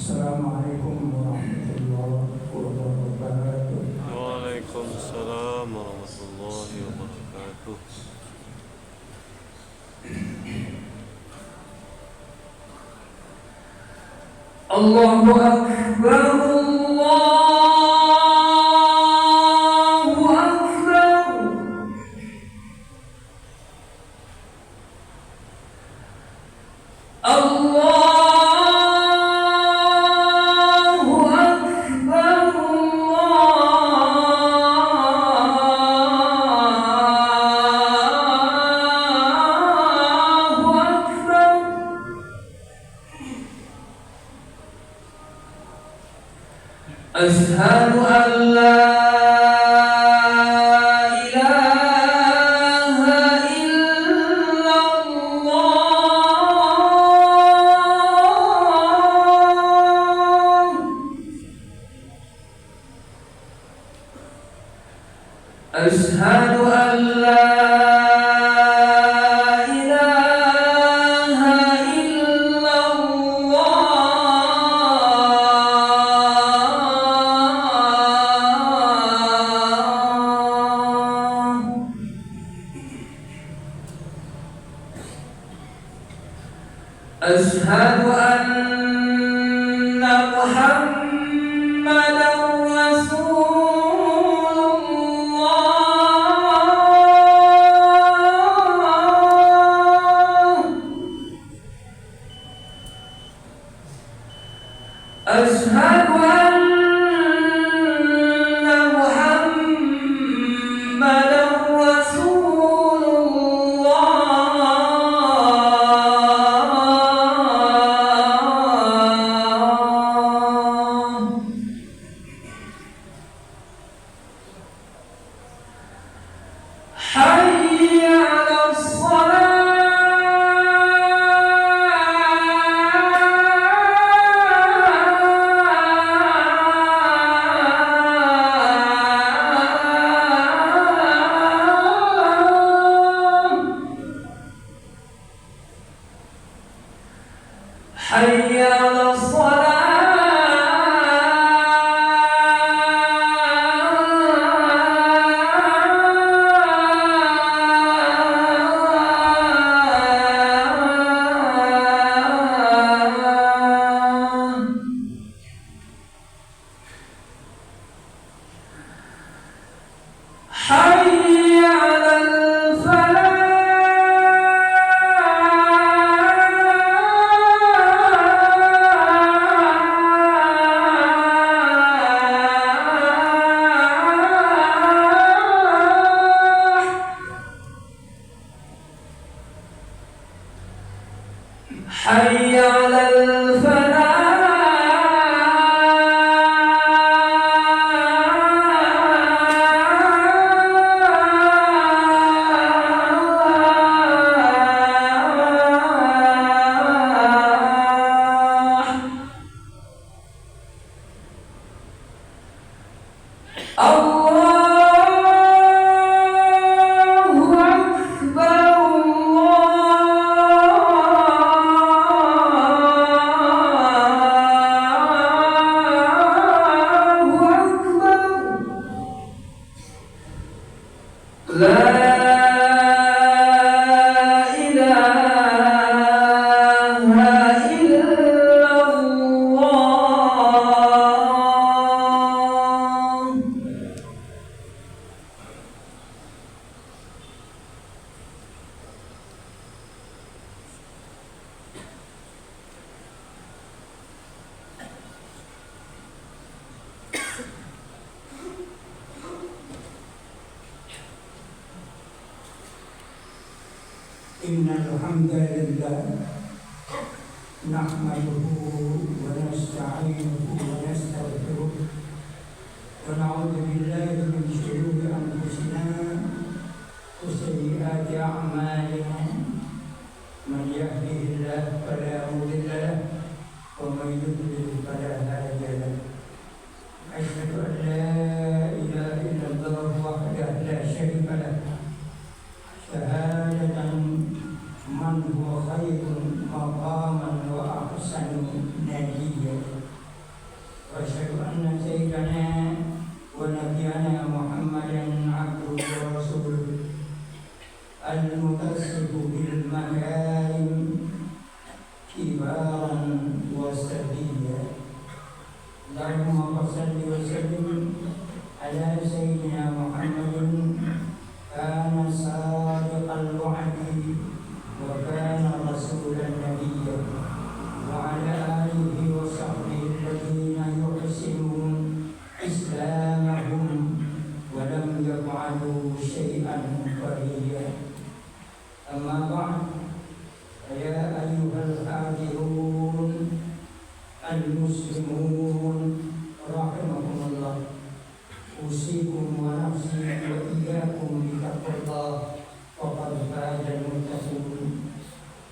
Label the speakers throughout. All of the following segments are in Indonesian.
Speaker 1: Assalamualaikum warahmatullahi wabarakatuh.
Speaker 2: Waalaikumsalam warahmatullahi wabarakatuh.
Speaker 3: Allahu Akbar, Allahu Akbar. Allahu Akbar, Allahu Akbar. Ashhadu an la ilaha illallah. Ashhadu an la ilaha illallah. Ashhadu anna Muhammadan Rasulullah. Ashhadu anna Muhammadan Rasulullah. حي على الصلاة. حي على الصلاة. حي على الفلاح. حي على الفلاح. الله أكبر، الله أكبر. لا إله إلا الله.
Speaker 1: Innal hamdalillah nahmaduhu wa nasta'inuhu wa nastaghfiruh wa na'udzu billahi min shururi anfusina wa sayyiati a'malina. Man yahdihillahu fala mudilla lahu wa man yudlil fala hadiya lahu. Asyhadu an la ilaha illallah wahdahu la syarika lahu. Syahadatan man huwa khairun maqaman wa ahsanu nadiyya. وأشهد أن سيدنا ونبينا محمدا عبده ورسوله المتصف بالمكارم كبارا وسبيا. اللهم صل وسلم على سيدنا محمد كان صادق الوعد وكان رسولا نبيا، وعلى آله وصحبه الذين يحسنون إسلامهم ولم يفعلوا شيئا فريا. أما بعد، فيا أيها الحاضرون المسلمون رحمكم الله، أوصيكم ونفسي وإياكم بتقوى الله فقد فاز المتقون.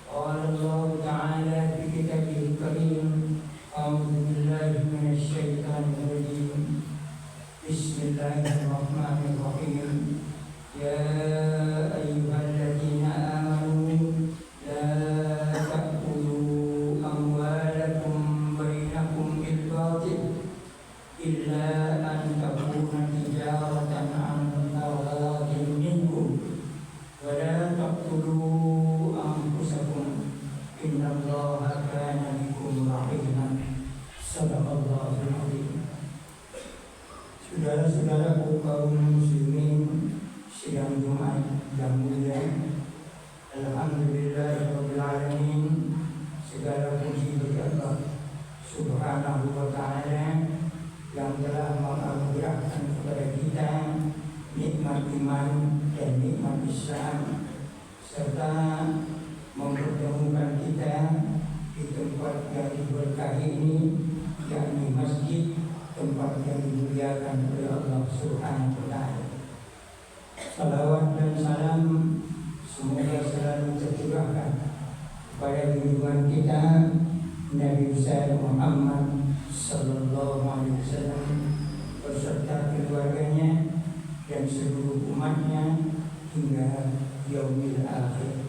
Speaker 1: قال الله تعالى في كتابه الكريم: أعوذ بالله من الشيطان الرجيم، بسم الله الرحمن الرحيم. يا أيها الذين آمنوا لا تأكلوا أموالكم بينكم بالباطل إلا أن تكون تجارة عن تراض منكم ولا تقتلوا أنفسكم إن الله كان بكم رحيما. صدق الله العظيم. Saudara-saudaraku kaum muslimin sidang Jumat yang mulia, alhamdulillahirabbil alamin, segala puji bagi Allah Subhanahu wa taala yang telah menganugerahkan kepada kita nikmat iman dan nikmat Islam, serta mempertemukan kita di tempat yang diberkahi ini, yakni masjid, tempat yang dimuliakan oleh Allah Subhanahu wa taala. Salawat dan salam semoga selalu tercurahkan kepada junjungan kita Nabi besar Muhammad sallallahu alaihi wasallam beserta keluarganya dan seluruh umatnya hingga yaumil akhir.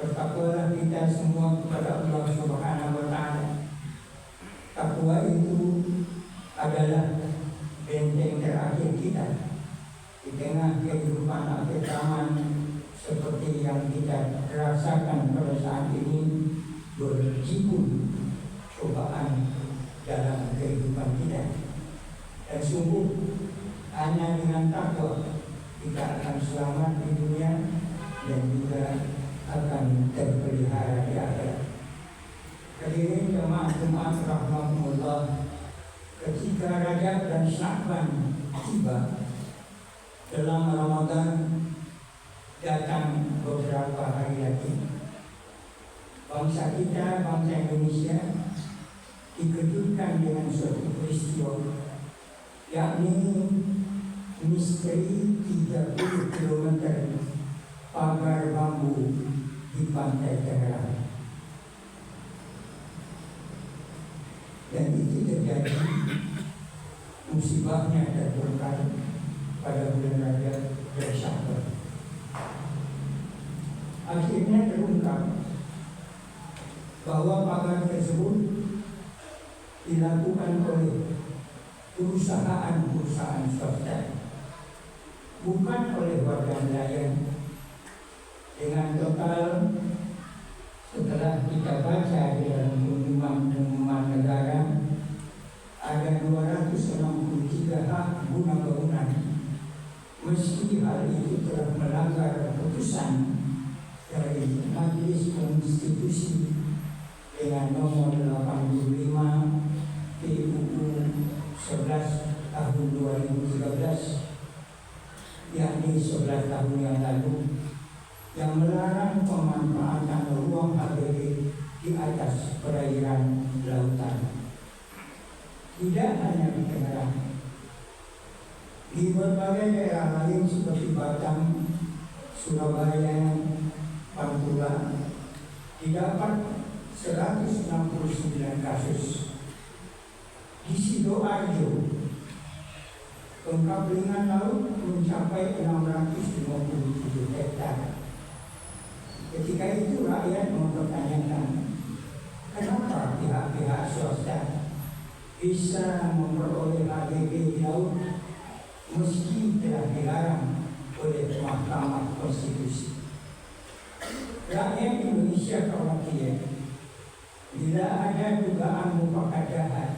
Speaker 1: Bertakwalah kita semua kepada Allah Subhanahu wa taala. Takwa itu adalah benteng terakhir kita di tengah kehidupan akhir zaman seperti yang kita rasakan pada saat ini, berjibu cobaan dalam kehidupan kita. Dan sungguh hanya dengan takwa kita akan selamat di dunia dan juga akan terpelihara di akhirat. Hadirin jemaah rahmatullah, ketika Rajab dan Sya'ban tiba, dalam Ramadan datang beberapa hari lagi, bangsa kita, bangsa Indonesia, dikejutkan dengan suatu peristiwa, yakni misteri 30 km pagar bambu di pantai Tangerang. Dan itu terjadi, musibahnya terjadi pada bulan Rajab dan Sya'ban. Akhirnya terungkap bahwa pagar tersebut dilakukan oleh perusahaan-perusahaan swasta, bukan oleh warga nelayan. Dengan total, setelah kita baca di dalam pengumuman negara, ada 263 hak guna bangunan, meski hal itu telah melanggar keputusan dari Majelis Konstitusi dengan nomor 85 PUU 11 tahun 2013, yakni 11 tahun yang lalu, yang melarang pemanfaatan ruang HBD di atas perairan lautan. Tidak hanya di Tangerang, di berbagai daerah lain seperti Batam, Surabaya, Pantura, didapat 169 kasus. Di Sidoarjo, pengkabelingan laut mencapai 657 hektar. Ketika itu rakyat mempertanyakan, kenapa pihak-pihak swasta bisa memperoleh HGB di laut meski telah dilarang oleh Mahkamah Konstitusi. Rakyat Indonesia khawatir bila ada dugaan mufakat jahat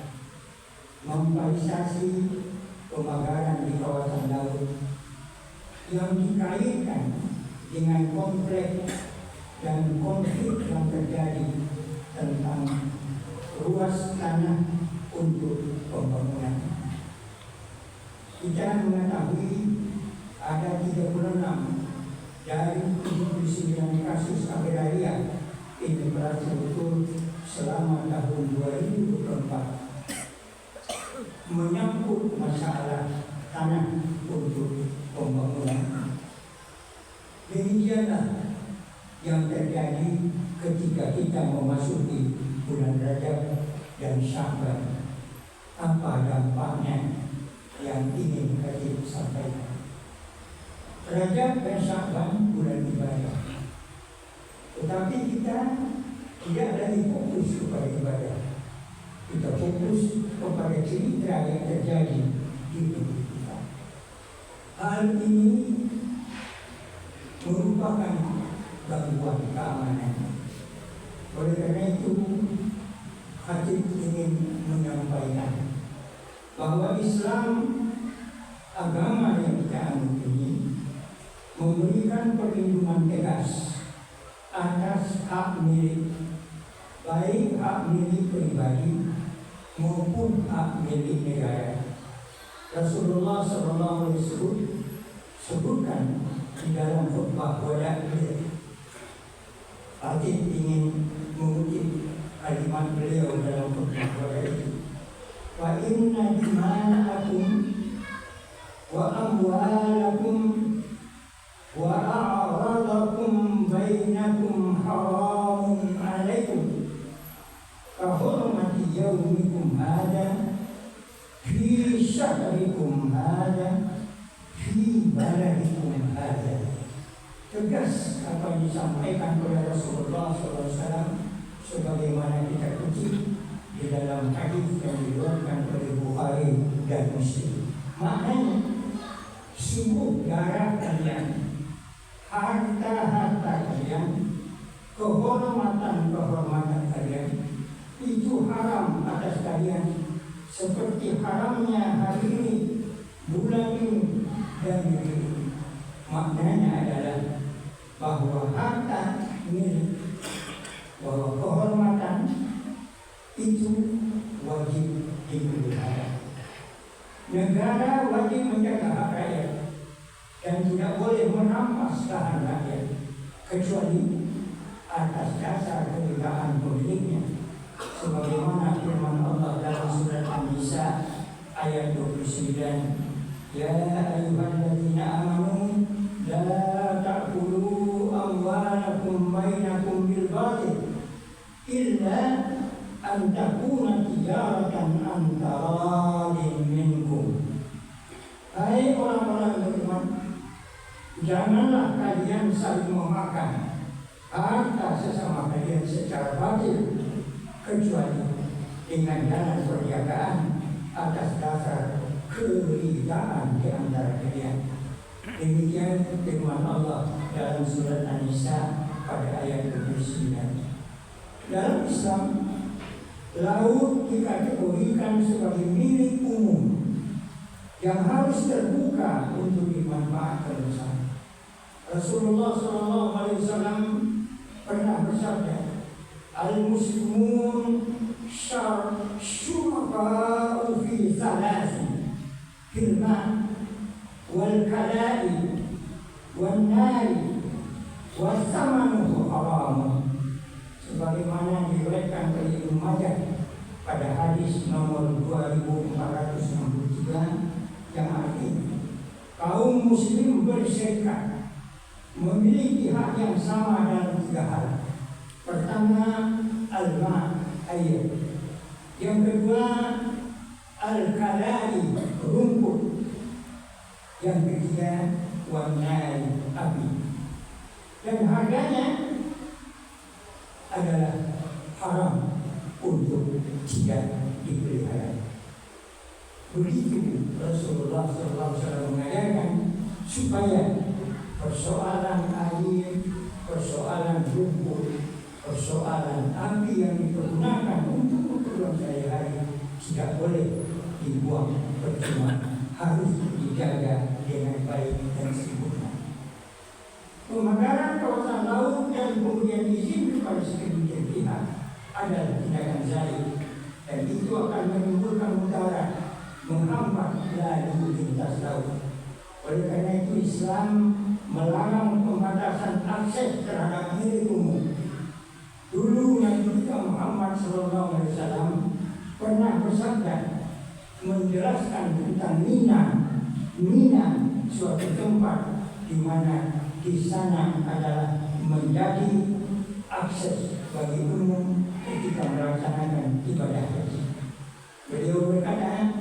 Speaker 1: memfasilitasi pemagaran di kawasan laut yang dikaitkan dengan konflik dan konflik yang terjadi tentang ruas tanah untuk pembangunan. Kita mengetahui ada 36 dari 79 kasus agraria infrastruktur selama tahun 2024 menyangkut masalah tanah untuk pembangunan. Demikianlah yang terjadi ketika kita memasuki bulan Rajab dan Sya'ban. Apa dampaknya yang ingin kita sampaikan? Rajab dan Sya'ban bulan ibadah, tetapi kita tidak lagi fokus kepada ibadah. Kita fokus kepada cerita yang terjadi di hidup kita. Hal ini merupakan gangguan keamanan. Oleh karena itu, Khatib ingin menyampaikan bahwa Islam, agama yang kita anut ini, memberikan perlindungan tegas atas hak milik, baik hak milik pribadi maupun hak milik negara. Rasulullah SAW sebutkan di dalam khutbah wada beliau. Khatib ingin mengutip kalimat beliau dalam khutbah wada itu. Wa inna dima'akum wa amwalakum wa a'radakum bainakum haramun alaikum kahurmati yaumikum hada fi syahrikum hada fi baladikum hada. Tegas apa yang disampaikan oleh Rasulullah SAW sebagaimana kita kutip di dalam hadis yang diriwayatkan oleh Bukhari dan Muslim. Maknanya, sungguh darah kalian, harta-harta kalian, kehormatan-kehormatan kalian itu haram atas kalian, seperti haramnya hari ini, bulan ini, dan negeri ini. Maknanya adalah bahwa harta milik, bahwa kehormatan itu wajib dipelihara. Negara wajib menjaga hak rakyat dan tidak boleh merampas lahan rakyat kecuali atas dasar kebebasan pemiliknya, sebagaimana firman Allah dalam surat An-Nisa ayat 29, ya ayyuhalladzina amanu la ta'kulu amwalakum bainakum bil batil illa an takuna tijaratan an taradin minkum. Hai orang-orang beriman, janganlah kalian saling memakan harta sesama kalian secara batil kecuali dengan jalan perniagaan atas dasar keridaan di antara kalian. Demikian firman Allah dalam surat An-Nisa pada ayat 29. Dalam Islam, laut dikategorikan sebagai milik umum yang harus terbuka untuk dimanfaatkan bersama. Rasulullah SAW pernah bersabda, al-muslimun syuraka'u fi thalasi, fil ma' wal kala'i wal nari wal thamanu haram. Sebagaimana diriwayatkan oleh Ibnu Majah pada hadis nomor 2463 yang artinya kaum muslim berserikat memiliki hak yang sama dalam 3 hal. Pertama, al-ma', air. Yang kedua, al-kalai, rumput. Yang ketiga, wan-nari, api. Dan harganya adalah haram untuk tidak dipelihara. Begitu Rasulullah SAW mengajarkan supaya persoalan air, persoalan lumpur, persoalan api yang dipergunakan untuk keperluan sehari-hari tidak boleh dibuang percuma, harus dijaga dengan baik dan sempurna. Pemekaran kawasan laut dan pemberian izin kepada segelintir pihak adalah tindakan zalim, dan itu akan menimbulkan mudarat, menghambat laju lintas laut. Oleh karena itu Islam melarang pembatasan akses terhadap milik umum. Dulu Nabi kita Muhammad SAW pernah bersabda menjelaskan tentang Mina suatu tempat di mana di sana adalah menjadi akses bagi umum ketika melaksanakan ibadah haji. Beliau berkata,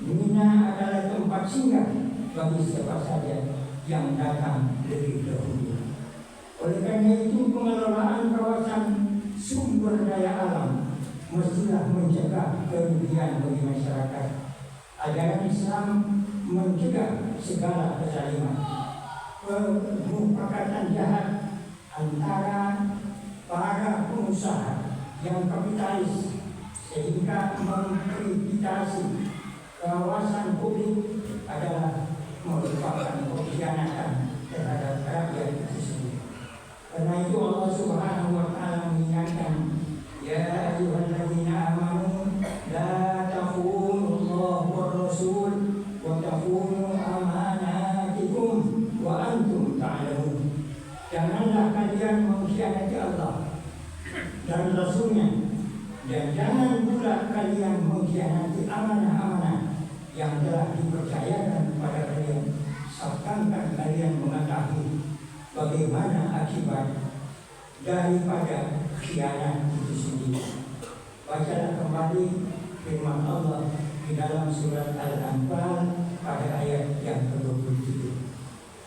Speaker 1: Mina adalah tempat singgah bagi siapa saja yang datang lebih dahulu. Oleh karena itu pengelolaan kawasan sumber daya alam mestilah mencegah kerugian bagi masyarakat. Ajaran Islam mencegah segala kezaliman, pemufakatan jahat antara para pengusaha yang kapitalis sehingga mengkreditasi kawasan publik adalah merupakan pengkhianatan terhadap rakyat itu sendiri. Karena itu Allah Subhanahu wa taala mengingatkan, ya ayyuhalladzina amanu la takhunu Allah wa rasul wa takhunu amanatikum wa antum ta'lamun. Janganlah kalian mengkhianati Allah dan Rasulnya, dan jangan pula kalian mengkhianati amanah-amanah yang telah dipercayakan kepada kalian, seakan-akan kalian mengetahui bagaimana akibat daripada khianat itu sendiri. Bacalah kembali firman Allah di dalam surat Al-Anfal pada ayat yang ke-27.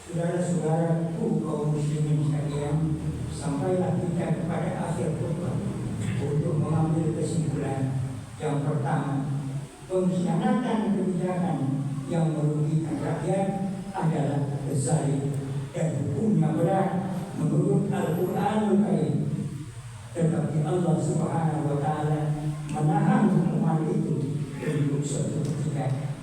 Speaker 1: Saudara-saudaraku kaum muslimin sekalian, sampailah kita kepada akhir khutbah untuk mengambil kesimpulan. Yang pertama, pengkhianatan kebijakan yang merugikan rakyat adalah zalim dan hukumnya berat menurut Al-Quranul Karim. Tetapi Allah Subhanahu wa taala menahan hukuman itu untuk suatu ketika.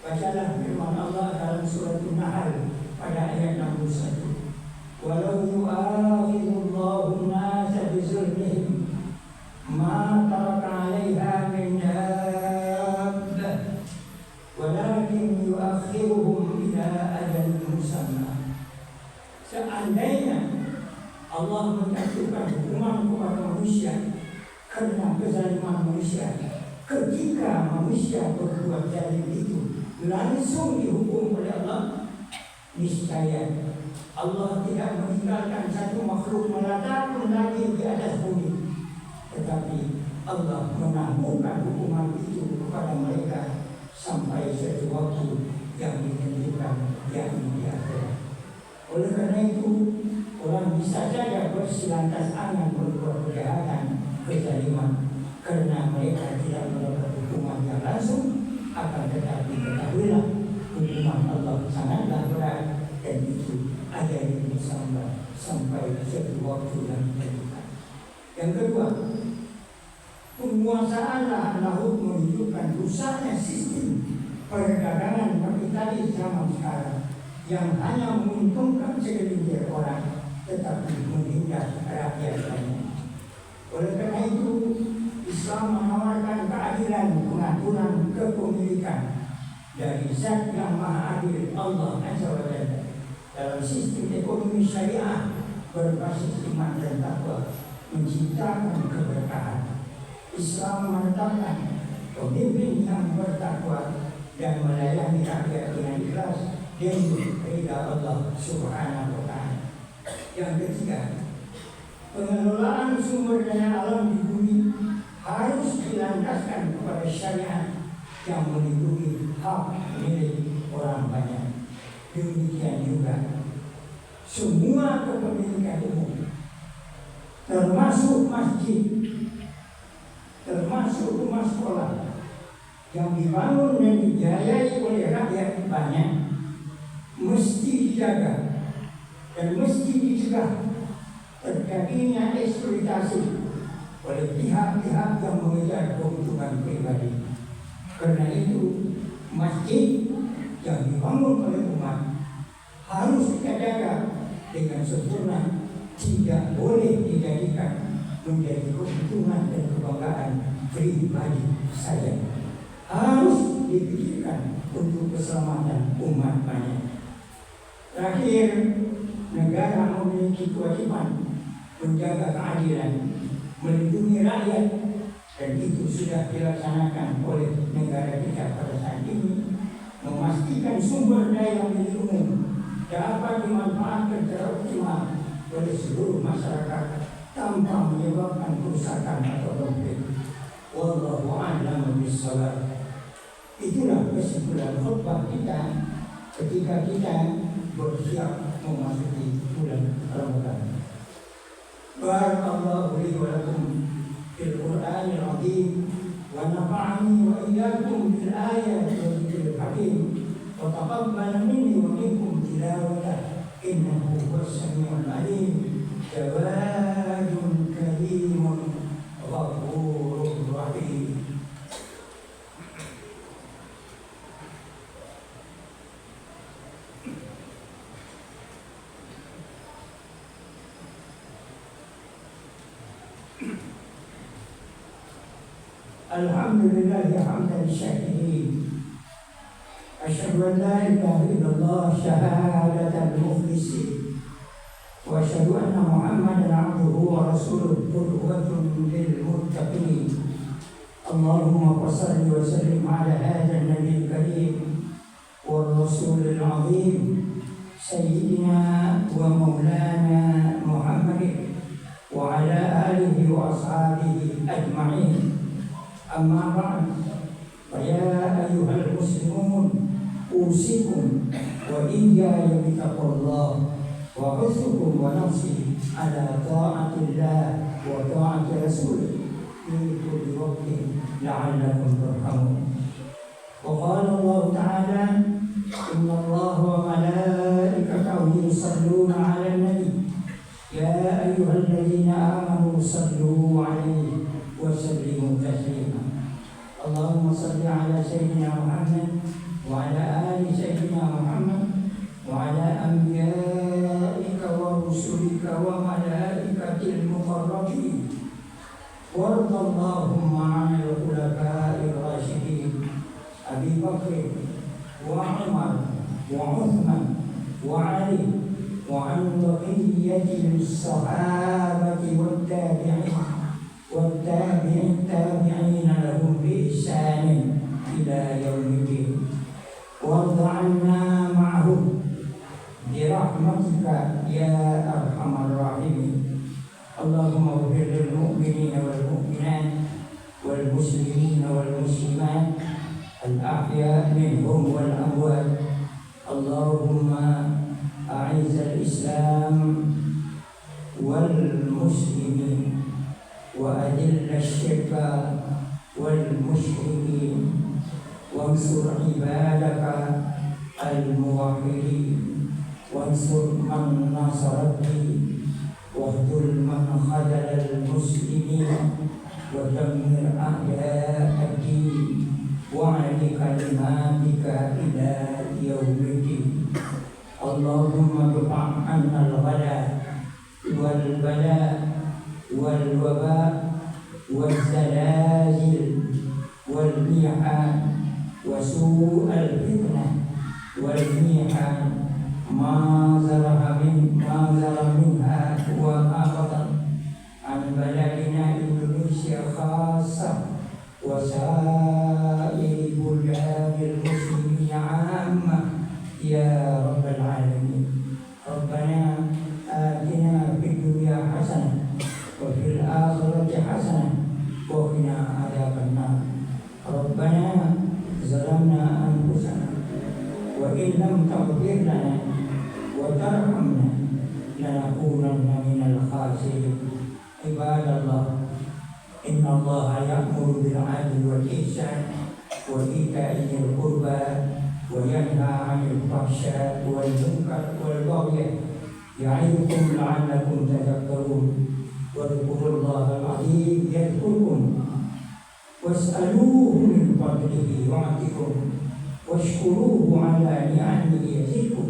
Speaker 1: Bacalah firman Allah dalam surat An-Nahl pada ayat 61. Walau yu'akhidullahu an-nasa bizulmihim ma taraka 'alaiha min dabbah walakin yu'akhiruhum ila ajalin musamma. Seandainya Allah menjatuhkan hukuman kepada manusia karena kezaliman manusia, ketika manusia berbuat zalim itu langsung dihukum oleh Allah, niscaya Allah tidak meninggalkan satu makhluk melata pun lagi di atas bumi, tetapi Allah menangguhkan hukuman itu kepada mereka sampai suatu waktu yang ditentukan, yakni di akhirat. Oleh karena itu, orang bisa saja bersilantas angan berbuat kejahatan, kezaliman, karena mereka tidak mendapat hukuman yang langsung. Akan tetapi ketahuilah, hukuman Allah sangatlah berat, dan itu ada yang sampai suatu waktu yang ditentukan. Yang kedua, penguasaan lahan laut menunjukkan rusaknya sistem perdagangan kapitalis zaman sekarang yang hanya menguntungkan segelintir orang tetapi menindas rakyat banyak. Oleh karena itu, Islam menawarkan keadilan pengaturan kepemilikan dari Zat yang Maha Adil Allah Azza wa Jalla dalam sistem ekonomi syariah berbasis iman dan takwa, menciptakan keberkahan. Islam menetapkan pemimpin yang bertakwa dan melayani rakyat dengan ikhlas demi ridha Allah Subhanahu wa taala. Yang ketiga, pengelolaan sumber daya alam di bumi harus dilandaskan kepada syariat yang melindungi hak milik orang banyak. Demikian juga semua kepemilikan umum, termasuk masjid, termasuk rumah sekolah, yang dibangun dan dibiayai oleh rakyat banyak mesti dijaga dan mesti dicegah terjadinya eksploitasi oleh pihak-pihak yang mengejar keuntungan pribadi. Karena itu masjid yang dibangun oleh umat harus kita jaga dengan sempurna, tidak boleh dijadikan menjadi keuntungan dan kebanggaan pribadi saja. Harus dipikirkan untuk keselamatan umat banyak. Terakhir, negara memiliki kewajiban menjaga keadilan, melindungi rakyat, dan itu sudah dilaksanakan oleh negara kita pada saat ini. Memastikan sumber daya milik umum dapat dimanfaatkan secara optimal oleh seluruh masyarakat tanpa menyebabkan kerusakan atau konflik. Wallahu a'lam bishawab. Itulah kesimpulan khutbah kita ketika kita bersiap memasuki bulan Ramadan. Barakallahu li wa lakum fil Qur'anil azim wa nafa'ani wa iyyakum bil ayati wa dzikril hakim wa taqabbal minni wa minkum tilawatah innahu huwas samiul alim. Jawadun karimun ghafurur rahim. Alhamdulillah hamdan syakirin. Asyhadu an la ilaha illallah syahadatal mukhlisin. Wa asyhadu anna Muhammadan abduhu wa rasuluh qudwatun lil muttaqin. Allahumma shalli wa sallim ala hadzal nabiyil karim wa rasulil azim sayyidina wa maulana Muhammadin wa ala alihi wa ashabihi ajma'in. Amma ba'd, ya ayyuhal muslimun, usikum wa iyaya bittaqwallah wa usikum wa nafsi ala ta'atillah wa ta'ati rasulih fi kulli waqtin la'allakum turhamun. Wa qala Allah ta'ala, inna Allah wa malaikatahu yusalluna 'alan nabi ya ayyuhalladzina amanu sallu 'alaihi wa sallimu taslima. Allahumma salli ala sayyidina Muhammad wa ala ali sayyidina Muhammad wa ala anbiya'ika wa rusulika wa malaikatil muqarrabin. Warda Allahumma 'anil khulafa'ir rasyidin Abi Bakr wa Umar wa Uthman wa Ali wa an baqiyyatil sahabati wat tabi'in والتابعين لهم بإحسان إلى يوم الدين. وارض عنا معهم برحمتك يا أرحم الراحمين. اللهم اغفر للمؤمنين والمؤمنات والمسلمين والمسلمات الأحياء منهم والأموات. اللهم أعز الإسلام والمسلمين وأذل الشرك والمشركين وانصر عبادك الموحدين وانصر من نصر الدين واخذل من خذل المسلمين ودمر أعداء الدين وعلي كلماتك إلى يوم الدين. اللهم ارفع عنا الغلاء والبلاء والوباء والزلازل والميحان وسوء الفتنة والميحان ما زرع منها وما بطن عن بلدنا إندونيسيا خاصة وسائر بلدان المسلمين عامة يا رب العالمين. ربنا آتنا في الدنيا حسنة وفي الآخرة حسنة وقنا عذاب النار. ربنا ظلمنا أنفسنا وإن لم تغفر لنا وترحمنا لنكونن من الخاسرين. عباد الله، إن الله يأمر بالعدل والإحسان وإيتاء ذي القربى وينهى عن الفحشاء والمنكر والبغي يعظكم لعلكم تذكرون واذكروا الله العظيم يذكركم واسألوه من فضله يعطكم واشكروه على نعمه يزدكم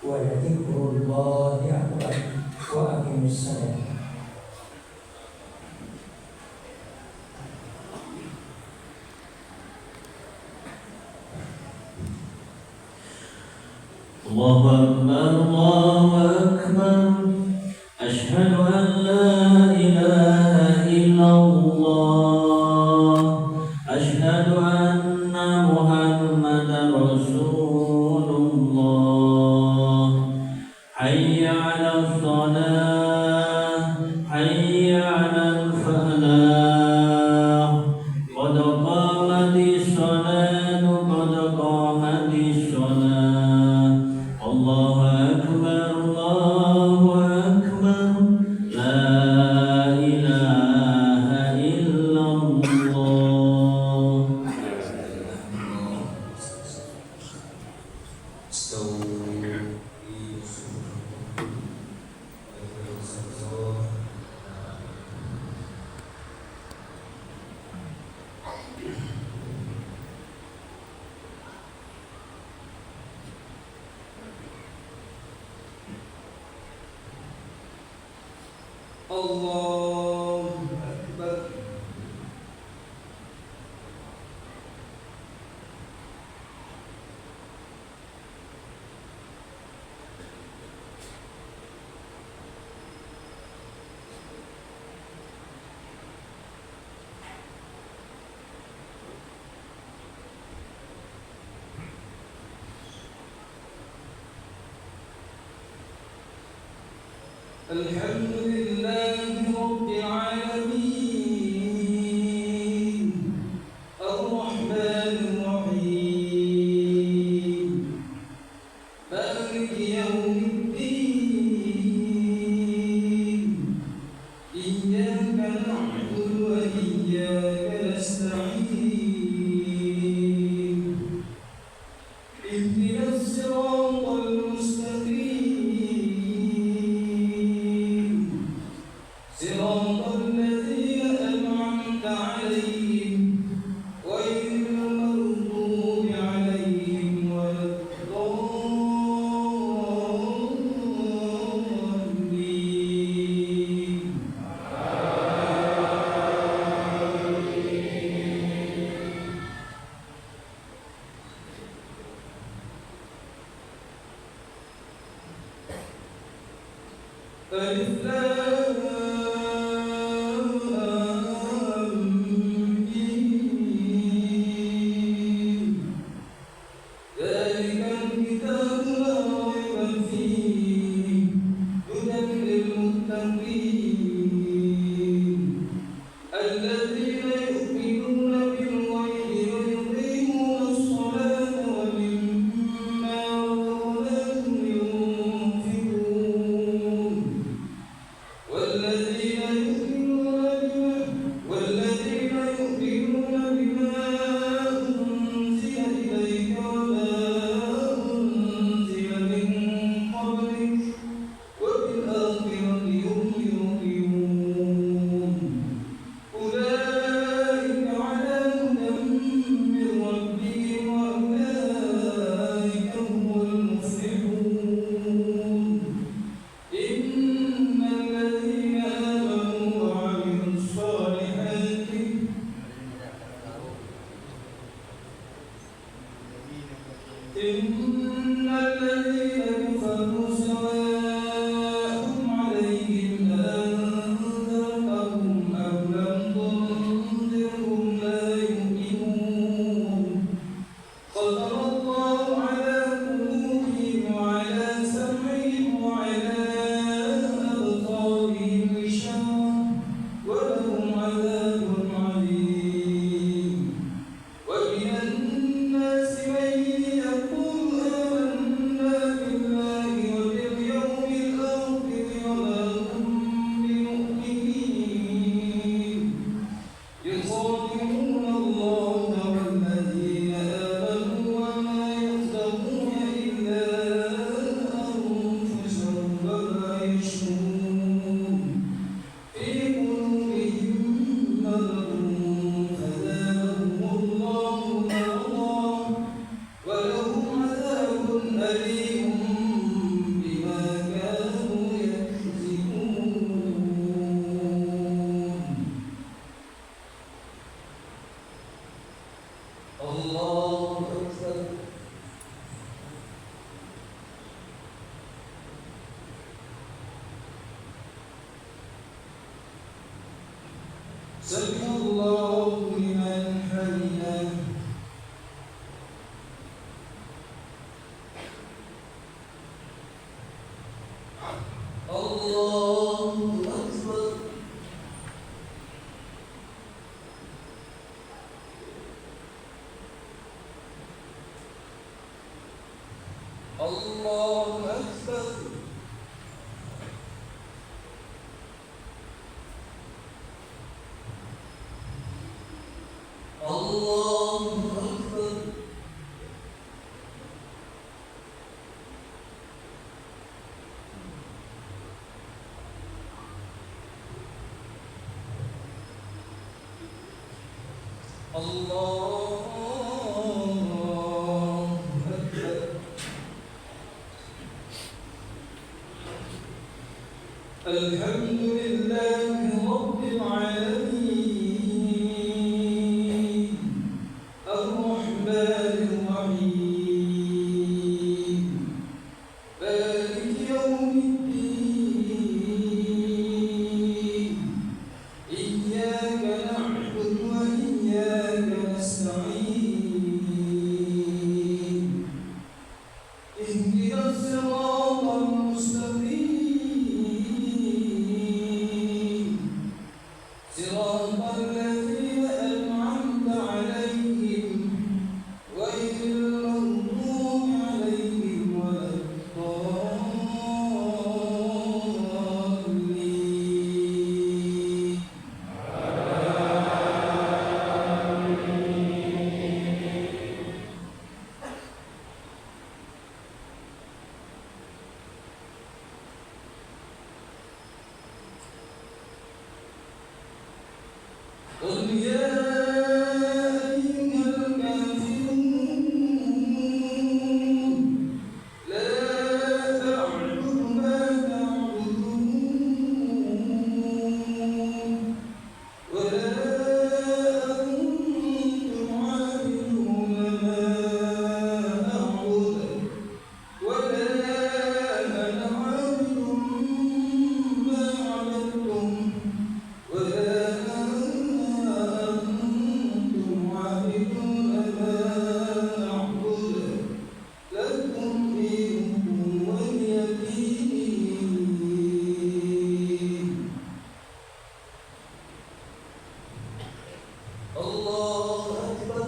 Speaker 1: ولذكر الله أكبر وأقم الصلاة.
Speaker 4: الله أكبر الله أكبر أشهد أن لا إله إلا الله أشهد أن محمدا رسول الله حي على الصلاة حي على الفلاح قد قامت الصلاة قد قامت الصلاة الله أكبر لا إله إلا الله.
Speaker 3: الله أكبر. الحمد لله رب العالمين الرحمن الرحيم مالك يوم الدين إياك نعبد وإياك نستعين اهدنا الصراط المستقيم صراط الذين أنعمت عليهم غير المغضوب عليهم ولا الضالين. ألف لام ميم ذلك الكتاب لا ريب فيه هدى للمتقين الذين يؤمنون بالغيب ويقيمون الصلاة ومما رزقناهم ينفقون والذين يؤمنون بما أنزل إليك وما أنزل من قبلك وبالآخرة هم يوقنون أولئك على هدى من ربهم وأولئك هم المفلحون. إن الذين آمنوا وعملوا الصالحات إن الذين كفروا سواء عليهم أنذرتهم أم لم تنذرهم لا يؤمنون ختم الله على قلوبهم وعلى سمعهم وعلى أبصارهم غشاوة ولهم عذاب عليم. ومن الناس من يقول آمنا الله أكبر سمع الله لمن حمده الله أكبر الله أكبر الله أكبر الله أكبر الحمد لله رب العالمين الرحمن الرحيم مالك يوم الدين إياك نعبد وإياك نستعين اهدنا الصراط المستقيم صراط الذين أنعمت عليهم غير المغضوب عليهم ولا الضالين قل يا أيها الكافرون لا أعبد ما تعبدون ولا أنتم عابدون ما أعبد ولا أنا عابد ما عبدتم ولا أنتم عابدون ما أعبد لكم دينكم ولي دين الله أكبر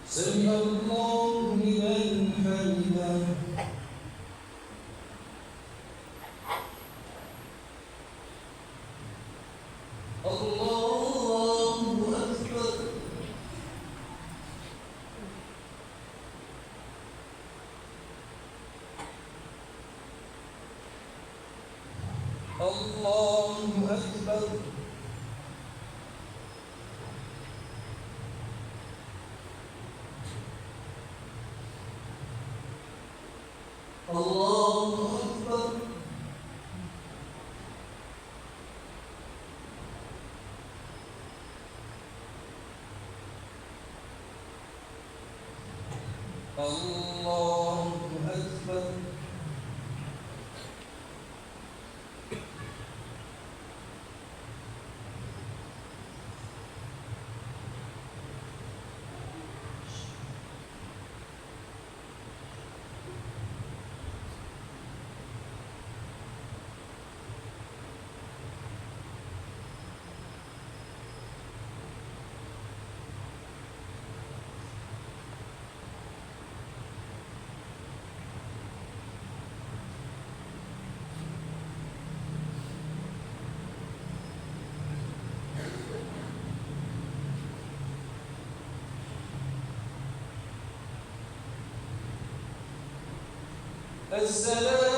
Speaker 3: سمع الله لمن حمده الله أكبر الله أكبر الله أكبر الله أكبر السلام